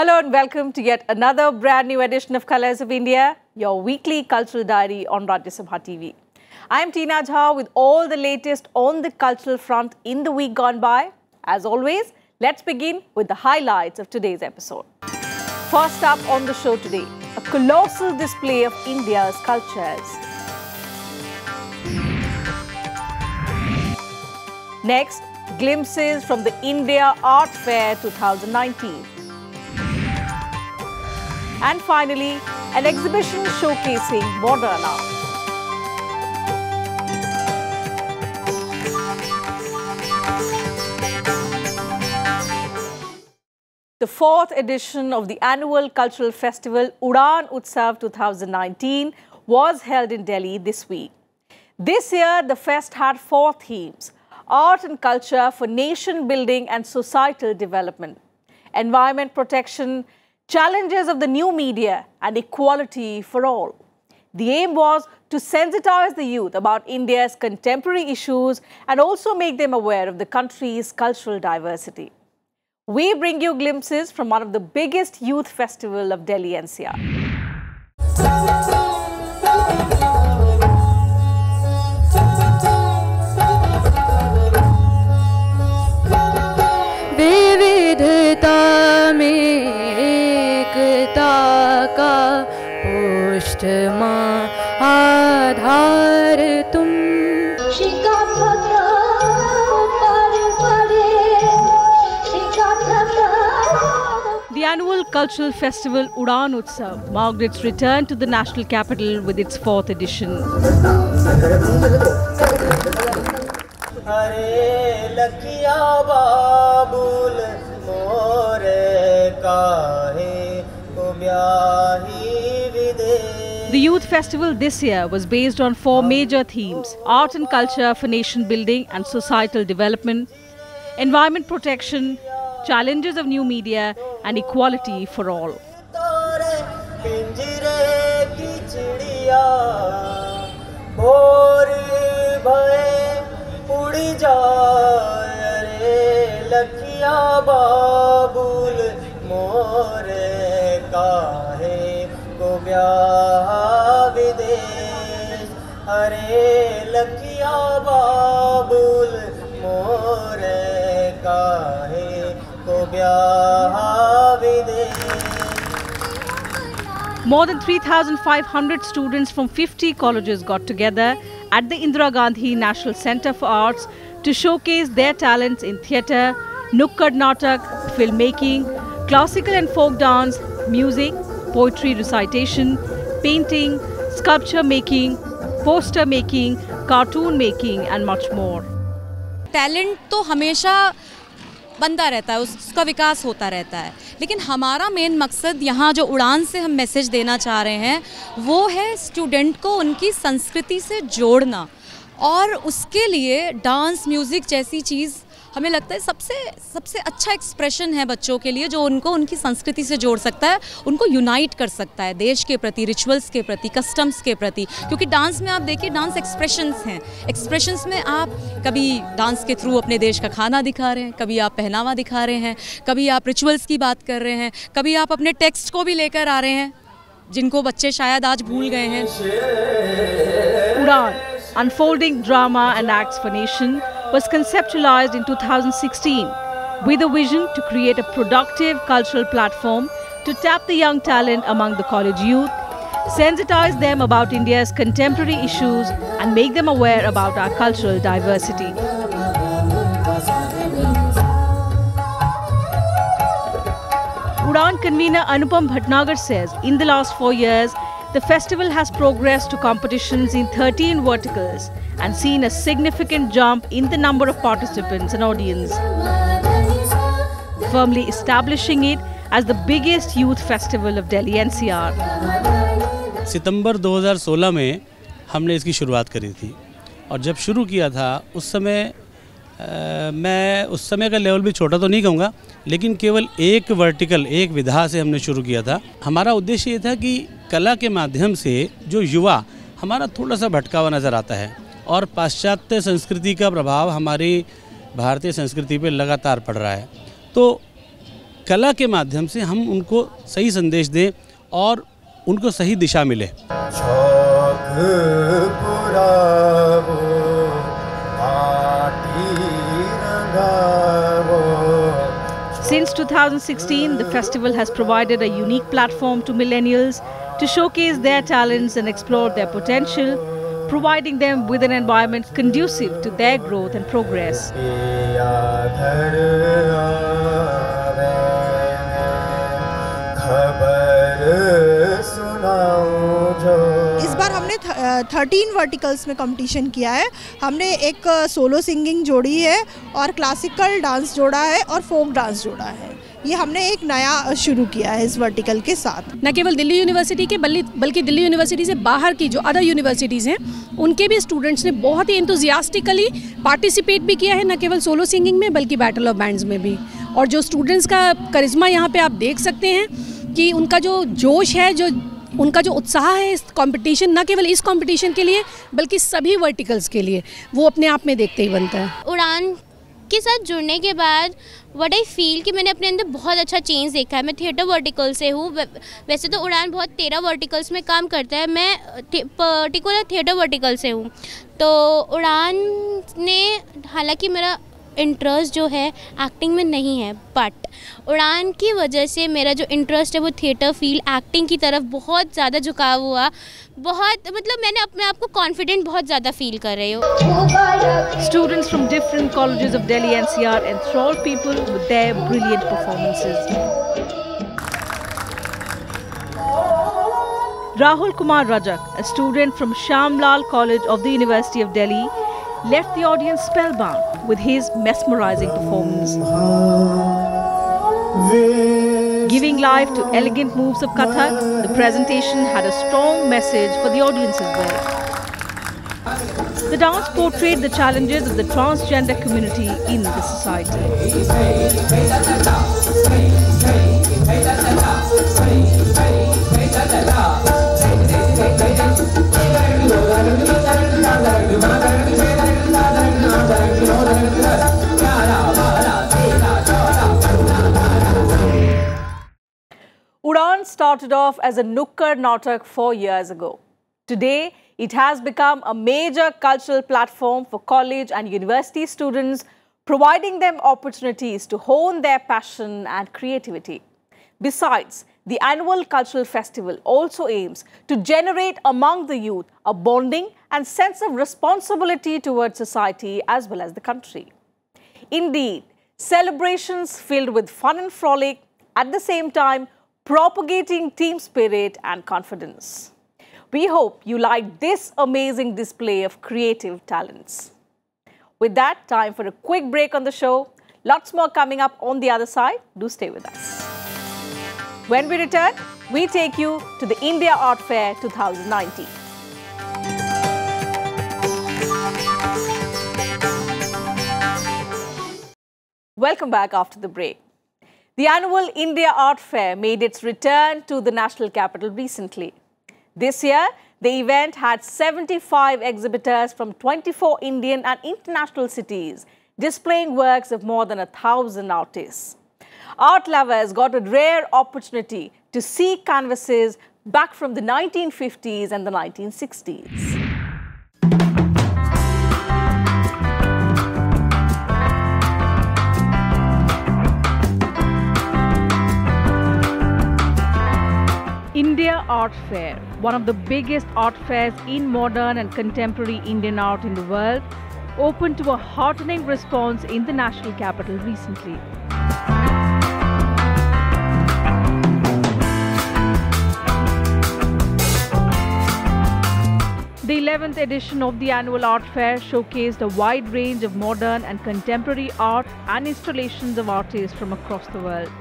Hello and welcome to yet another brand new edition of Colors of India, your weekly cultural diary on Rajya Sabha TV. I am Teena Jha with all the latest on the cultural front in the week gone by. As always, let's begin with the highlights of today's episode. First up on the show today, a colossal display of India's cultures. Next, glimpses from the India Art Fair 2019. And finally, an exhibition showcasing modern art. The fourth edition of the annual cultural festival Udaan Utsav 2019 was held in Delhi this week. This year, the fest had four themes: art and culture for nation building and societal development, environment protection, challenges of the new media, and equality for all. The aim was to sensitize the youth about India's contemporary issues and also make them aware of the country's cultural diversity. We bring you glimpses from one of the biggest youth festival of Delhi NCR. विविधता में एकता का पुष्टमा आधार तुम The annual cultural festival Udaan Utsav marked its return to the national capital with its fourth edition. The youth festival this year was based on four major themes: art and culture for nation building and societal development, environment protection, challenges of new media, and equality for all. More than 3,500 students from 50 colleges got together at the Indira Gandhi National Centre for Arts to showcase their talents in theatre, Nukkad Natak, filmmaking, classical and folk dance, music, poetry recitation, painting, sculpture making, poster making, cartoon making and much more. Talent तो हमेशा बनता रहता है, उसका विकास होता रहता है, लेकिन हमारा मेन मकसद यहाँ जो उड़ान से हम मैसेज देना चाह रहे हैं वो है स्टूडेंट को उनकी संस्कृति से जोड़ना, और उसके लिए डांस, म्यूज़िक जैसी चीज़ हमें लगता है सबसे अच्छा एक्सप्रेशन है बच्चों के लिए, जो उनको उनकी संस्कृति से जोड़ सकता है, उनको यूनाइट कर सकता है देश के प्रति, रिचुअल्स के प्रति, कस्टम्स के प्रति। क्योंकि डांस में आप देखिए, डांस एक्सप्रेशंस हैं, एक्सप्रेशंस में आप कभी डांस के थ्रू अपने देश का खाना दिखा रहे हैं, कभी आप पहनावा दिखा रहे हैं, कभी आप रिचुअल्स की बात कर रहे हैं, कभी आप अपने टेक्स्ट को भी लेकर आ रहे हैं जिनको बच्चे शायद आज भूल गए हैं। उड़ान, unfolding drama and acts for nation, was conceptualized in 2016 with a vision to create a productive cultural platform to tap the young talent among the college youth, sensitize them about India's contemporary issues and make them aware about our cultural diversity. Udaan convener Anupam Bhatnagar says in the last 4 years, the festival has progressed to competitions in 13 verticals and seen a significant jump in the number of participants and audience, firmly establishing it as the biggest youth festival of Delhi NCR. सितंबर 2016 में हमने इसकी शुरुआत करी थी, और जब शुरू किया था उस समय मैं उस समय का लेवल भी छोटा तो नहीं कहूँगा, लेकिन केवल एक वर्टिकल, एक विधा से हमने शुरू किया था। हमारा उद्देश्य ये था कि कला के माध्यम से जो युवा हमारा थोड़ा सा भटका हुआ नज़र आता है और पाश्चात्य संस्कृति का प्रभाव हमारी भारतीय संस्कृति पे लगातार पड़ रहा है, तो कला के माध्यम से हम उनको सही संदेश दें और उनको सही दिशा मिले। Since 2016, the festival has provided a unique platform to millennials to showcase their talents and explore their potential, providing them with an environment conducive to their growth and progress. इस बार हमने 13 वर्टिकल्स में कंपटीशन किया है। हमने एक solo singing जोड़ी है और क्लासिकल डांस जोड़ा है और फोक डांस जोड़ा है। ये हमने एक नया शुरू किया है इस वर्टिकल के साथ। न केवल दिल्ली यूनिवर्सिटी के बल्कि दिल्ली यूनिवर्सिटी से बाहर की जो अदर यूनिवर्सिटीज़ हैं उनके भी स्टूडेंट्स ने बहुत ही एंथुजियास्टिकली पार्टिसिपेट भी किया है, न केवल सोलो सिंगिंग में बल्कि बैटल ऑफ बैंड्स में भी। और जो स्टूडेंट्स का करिश्मा यहाँ पे आप देख सकते हैं कि उनका जो जोश है, जो उनका जो उत्साह है इस कंपटीशन, न केवल इस कंपटीशन के लिए बल्कि सभी वर्टिकल्स के लिए, वो अपने आप में देखते ही बनता है। उड़ान के साथ जुड़ने के बाद व्हाट आई फील कि मैंने अपने अंदर बहुत अच्छा चेंज देखा है। मैं थिएटर वर्टिकल से हूँ, वैसे तो उड़ान बहुत 13 वर्टिकल्स में काम करता है, मैं पर्टिकुलर थिएटर वर्टिकल से हूँ। तो उड़ान ने, हालांकि मेरा इंटरेस्ट जो है एक्टिंग में नहीं है, बट उड़ान की वजह से मेरा जो इंटरेस्ट है वो थिएटर फील्ड, एक्टिंग की तरफ बहुत ज़्यादा झुकाव हुआ। बहुत मतलब मैंने अपने आप को कॉन्फिडेंट बहुत ज़्यादा फील कर रही हूँ। Students from different colleges of Delhi NCR enthrall people with their brilliant performances. Rahul Kumar Rajak, a student from Shamlal College of the University of Delhi, left the audience spellbound with his mesmerizing performance. Giving life to elegant moves of Kathak, the presentation had a strong message for the audience as well. The dance portrayed the challenges of the transgender community in the society. Udaan started off as a Nukkad Natak 4 years ago. Today, it has become a major cultural platform for college and university students, providing them opportunities to hone their passion and creativity. Besides, the annual cultural festival also aims to generate among the youth a bonding and sense of responsibility towards society as well as the country. Indeed, celebrations filled with fun and frolic, at the same time propagating team spirit and confidence. We hope you liked this amazing display of creative talents. With that, time for a quick break on the show. Lots more coming up on the other side. Do stay with us. When we return, we take you to the India Art Fair 2019. Welcome back after the break. The annual India Art Fair made its return to the national capital recently. This year, the event had 75 exhibitors from 24 Indian and international cities, displaying works of more than 1,000 artists. Art lovers got a rare opportunity to see canvases back from the 1950s and the 1960s. India Art Fair, one of the biggest art fairs in modern and contemporary Indian art in the world, opened to a heartening response in the national capital recently. The 11th edition of the annual art fair showcased a wide range of modern and contemporary art and installations of artists from across the world.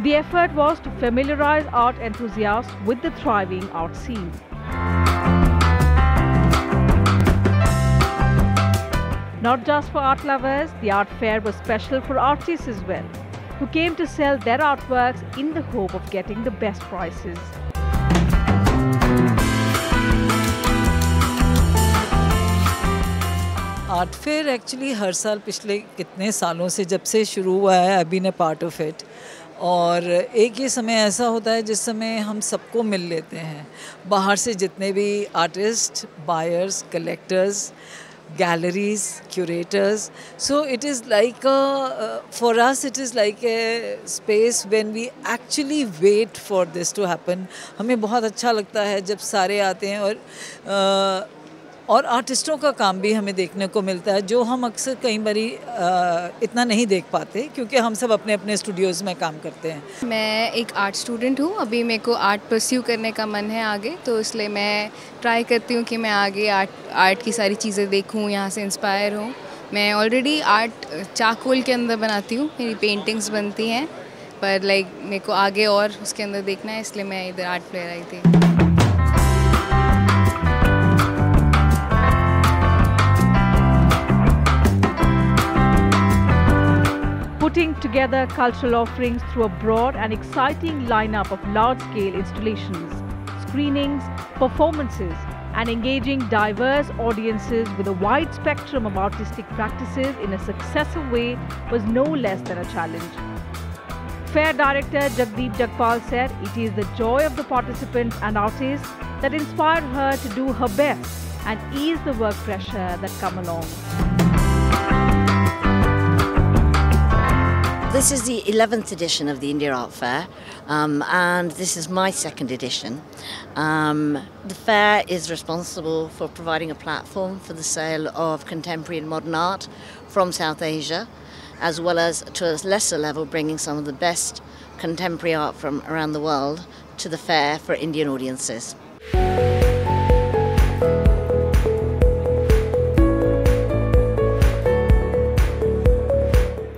The effort was to familiarize art enthusiasts with the thriving art scene. Not just for art lovers, the art fair was special for artists as well, who came to sell their artworks in the hope of getting the best prices. Art fair actually हर साल पिछले कितने सालों से जब से शुरू हुआ है I been a part of it. और एक ये समय ऐसा होता है जिस समय हम सबको मिल लेते हैं, बाहर से जितने भी artists, buyers, collectors, galleries, curators. So it is like for us it is like a space when we actually wait for this to happen. हमें बहुत अच्छा लगता है जब सारे आते हैं और आर्टिस्टों का काम भी हमें देखने को मिलता है जो हम अक्सर कई बारी इतना नहीं देख पाते क्योंकि हम सब अपने अपने स्टूडियोज़ में काम करते हैं। मैं एक आर्ट स्टूडेंट हूँ, अभी मेरे को आर्ट परस्यू करने का मन है आगे, तो इसलिए मैं ट्राई करती हूँ कि मैं आगे आर्ट की सारी चीज़ें देखूँ, यहाँ से इंस्पायर हूँ। मैं ऑलरेडी आर्ट चारकोल के अंदर बनाती हूँ, मेरी पेंटिंग्स बनती हैं, पर मेरे को आगे और उसके अंदर देखना है, इसलिए मैं इधर आर्ट फेयर आई थी। Putting together cultural offerings through a broad and exciting lineup of large-scale installations, screenings, performances, and engaging diverse audiences with a wide spectrum of artistic practices in a successive way was no less than a challenge. Fair Director Jagdeep Jagpal said it is the joy of the participants and artists that inspired her to do her best and ease the work pressure that come along. This is the 11th edition of the India Art Fair, and this is my second edition. The fair is responsible for providing a platform for the sale of contemporary and modern art from South Asia, as well as, to a lesser level, bringing some of the best contemporary art from around the world to the fair for Indian audiences.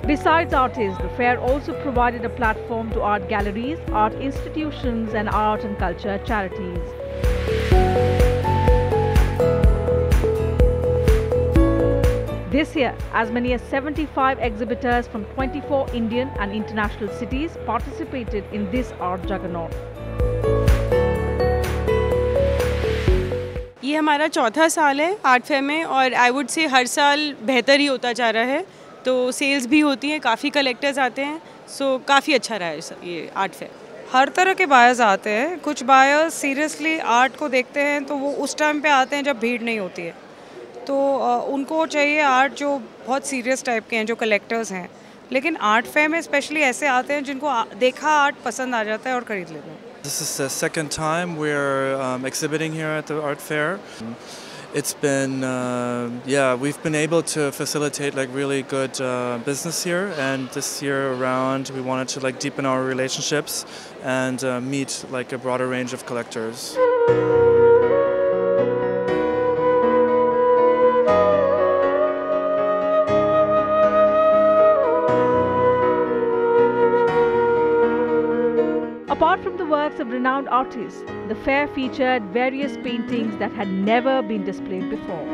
Besides artists, the fair also provided a platform to art galleries, art institutions and art and culture charities. This year, as many as 75 exhibitors from 24 Indian and international cities participated in this art juggernaut. ये हमारा चौथा साल है art fair में और I would say हर साल बेहतर ही होता जा रहा है, तो सेल्स भी होती हैं, काफ़ी कलेक्टर्स आते हैं, सो काफ़ी अच्छा रहा है ये आर्ट फेयर। हर तरह के बायर्स आते हैं, कुछ बायर्स सीरियसली आर्ट को देखते हैं तो वो उस टाइम पे आते हैं जब भीड़ नहीं होती है, तो उनको चाहिए आर्ट जो बहुत सीरियस टाइप के हैं, जो कलेक्टर्स हैं। लेकिन आर्ट फेयर में स्पेशली ऐसे आते हैं जिनको देखा आर्ट पसंद आ जाता है और खरीद लेते हैं। This is the second time we're exhibiting here at the art fair. It's been, we've been able to facilitate really good business here, and this year around we wanted to deepen our relationships and meet a broader range of collectors. Apart from the works of renowned artists, the fair featured various paintings that had never been displayed before.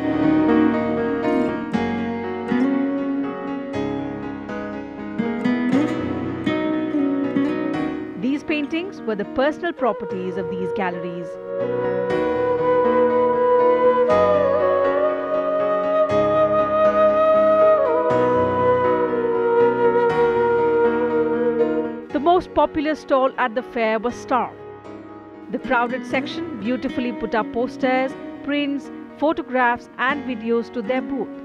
These paintings were the personal properties of these galleries. The most popular stall at the fair was Star. The crowded section beautifully put up posters, prints, photographs and videos to their booth,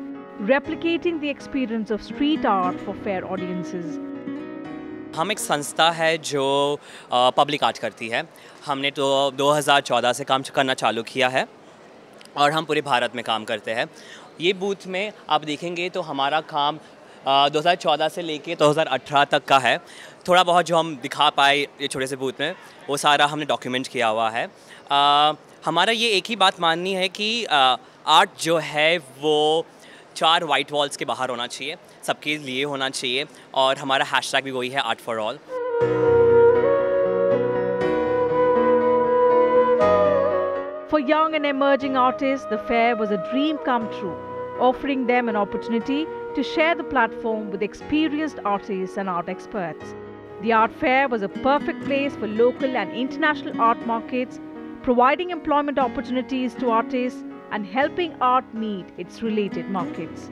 replicating the experience of street art for fair audiences. हम एक संस्था है जो public art करती है। हमने तो 2014 से काम करना चालू किया है और हम पूरे भारत में काम करते हैं। ये बूथ में आप देखेंगे तो हमारा काम 2014 से लेके 2018 तक का है। थोड़ा बहुत जो हम दिखा पाए ये छोटे से बूथ में, वो सारा हमने डॉक्यूमेंट किया हुआ है। हमारा ये एक ही बात माननी है कि आर्ट जो है वो 4 वाइट वॉल्स के बाहर होना चाहिए, सबके लिए होना चाहिए, और हमारा हैशटैग भी वही है, art for all. For young and emerging artists, the fair was a dream come true, offering them an opportunity to share the platform with experienced artists and art experts. The art fair was a perfect place for local and international art markets, providing employment opportunities to artists, and helping art meet its related markets.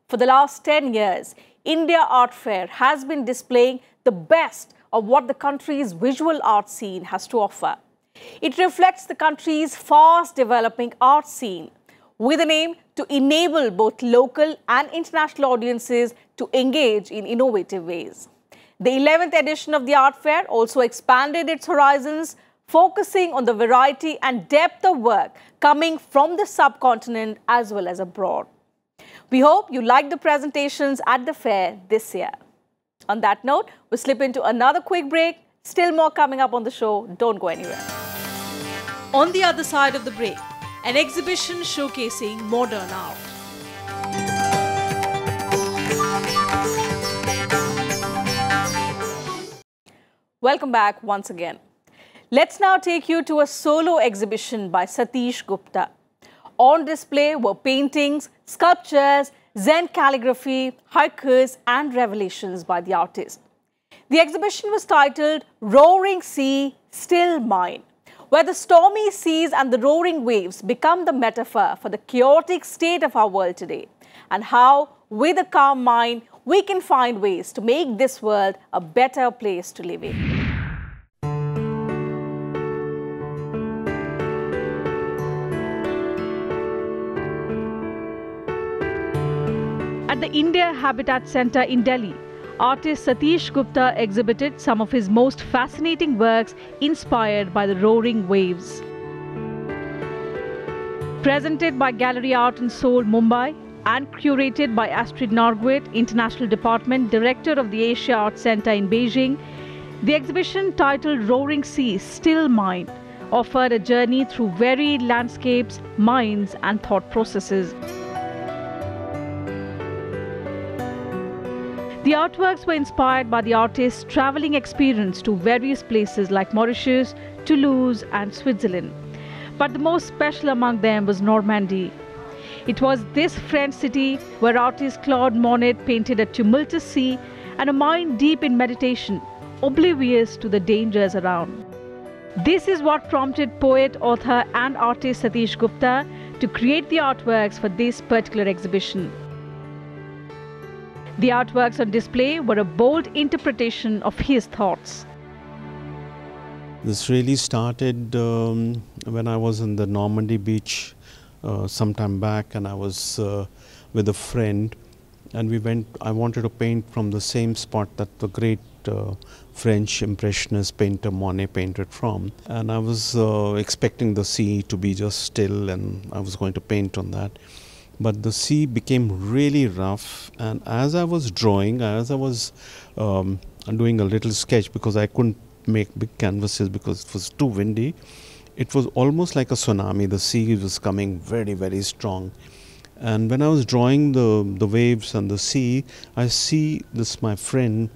For the last 10 years, India Art Fair has been displaying the best of what the country's visual art scene has to offer. It reflects the country's fast developing art scene, with an aim to enable both local and international audiences to engage in innovative ways. The 11th edition of the Art Fair also expanded its horizons, focusing on the variety and depth of work coming from the subcontinent as well as abroad. We hope you liked the presentations at the fair this year. On that note, we'll slip into another quick break. Still more coming up on the show. Don't go anywhere. On the other side of the break, an exhibition showcasing modern art. Welcome back once again. Let's now take you to a solo exhibition by Satish Gupta. On display were paintings, sculptures, Zen calligraphy, haikus and revelations by the artist. The exhibition was titled Roaring Sea, Still Mine, where the stormy seas and the roaring waves become the metaphor for the chaotic state of our world today, and how, with a calm mind, we can find ways to make this world a better place to live in. At the India Habitat Centre in Delhi, artist Satish Gupta exhibited some of his most fascinating works inspired by the roaring waves. Presented by Gallery Art and Soul, Mumbai, and curated by Astrid Norgwit, International Department Director of the Asia Art Centre in Beijing, the exhibition titled Roaring Sea, Still Mine offered a journey through varied landscapes, minds and thought processes. The artworks were inspired by the artist's travelling experience to various places like Mauritius, Toulouse and Switzerland. But the most special among them was Normandy. It was this French city where artist Claude Monet painted a tumultuous sea and a mind deep in meditation, oblivious to the dangers around. This is what prompted poet, author and artist Satish Gupta to create the artworks for this particular exhibition. The artworks on display were a bold interpretation of his thoughts. This really started when I was in the Normandy beach some time back, and I was with a friend, and I wanted to paint from the same spot that the great French Impressionist painter Monet painted from. And I was expecting the sea to be just still, and I was going to paint on that. But the sea became really rough, and as I was drawing, as I was doing a little sketch, because I couldn't make big canvases because it was too windy, it was almost like a tsunami. The sea was coming very, very strong. And when I was drawing the waves and the sea, I see this, my friend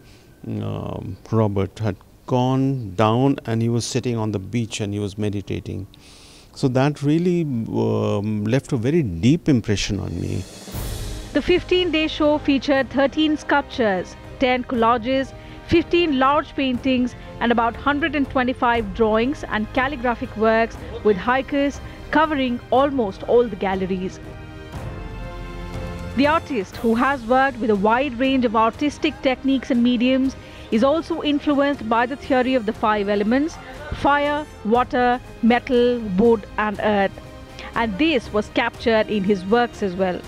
Robert had gone down and he was sitting on the beach and he was meditating. So that really left a very deep impression on me. The 15-day show featured 13 sculptures, 10 collages, 15 large paintings and about 125 drawings and calligraphic works with haikus covering almost all the galleries. The artist, who has worked with a wide range of artistic techniques and mediums, is also influenced by the theory of the 5 elements: fire, water, metal, wood and earth. And this was captured in his works as well.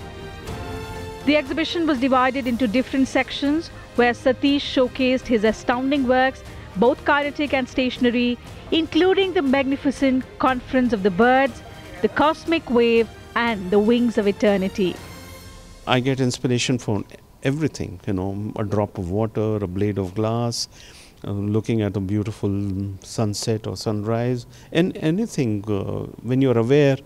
The exhibition was divided into different sections where Satish showcased his astounding works, both kinetic and stationary, including the magnificent Conference of the Birds, the Cosmic Wave and the Wings of Eternity. I get inspiration from everything, you know, a drop of water, a blade of glass, looking at a beautiful sunset or sunrise, and anything, when you're aware,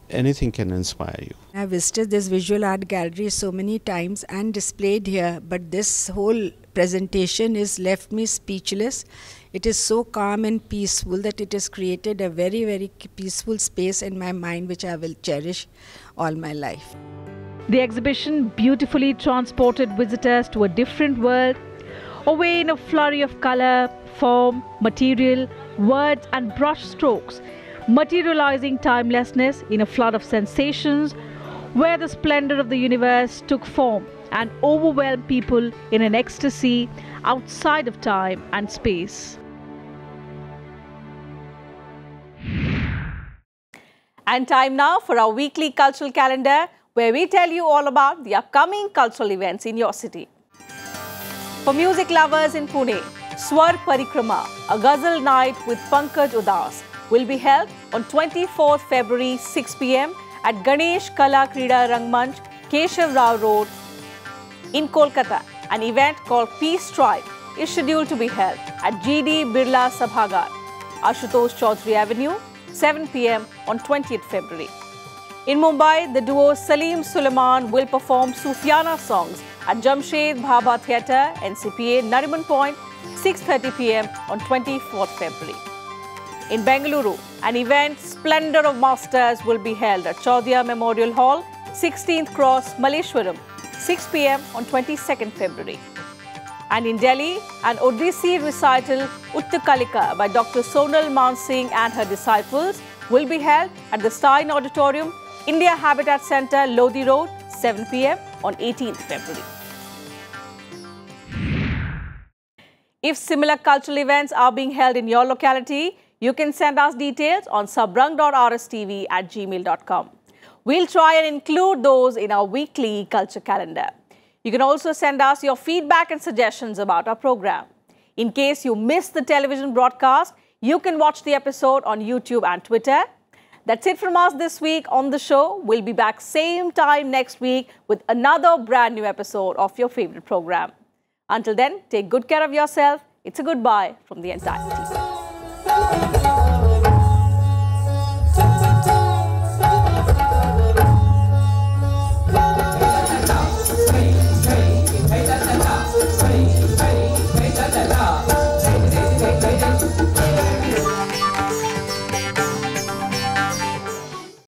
anything can inspire you. I visited this visual art gallery so many times and displayed here, but this whole presentation has left me speechless. It is so calm and peaceful that it has created a very, very peaceful space in my mind, which I will cherish all my life. The exhibition beautifully transported visitors to a different world, away in a flurry of color, form, material, words and brush strokes, materializing timelessness in a flood of sensations where the splendor of the universe took form and overwhelmed people in an ecstasy outside of time and space. And time now for our weekly cultural calendar, where we tell you all about the upcoming cultural events in your city. For music lovers in Pune, Swar Parikrama, a ghazal night with Pankaj Udas, will be held on 24th February 6 p.m. at Ganesh Kala Krida Rangmanch, Keshav Rao Road in Kolkata. An event called Peace Tribe is scheduled to be held at GD Birla Sabhagar, Ashutosh Chaudhary Avenue, 7 p.m. on 20th February. In Mumbai, the duo Salim Suleiman will perform Sufiana songs at Jamshed Bhabha Theatre, NCPA, Nariman Point, 6:30 p.m. on 24th February. In Bengaluru, an event Splendor of Masters will be held at Chaudhya Memorial Hall, 16th Cross, Malleshwaram, 6 p.m. on 22nd February. And in Delhi, an Odissi recital Uttakalika by Dr. Sonal Mansingh and her disciples will be held at the Stein Auditorium, India Habitat Centre, Lodi Road, 7 p.m. on 18th February. If similar cultural events are being held in your locality, you can send us details on sabrang.rstv@gmail.com. We'll try and include those in our weekly culture calendar. You can also send us your feedback and suggestions about our program. In case you missed the television broadcast, you can watch the episode on YouTube and Twitter. That's it from us this week on the show. We'll be back same time next week with another brand new episode of your favorite program. Until then, take good care of yourself. It's a goodbye from the entire team.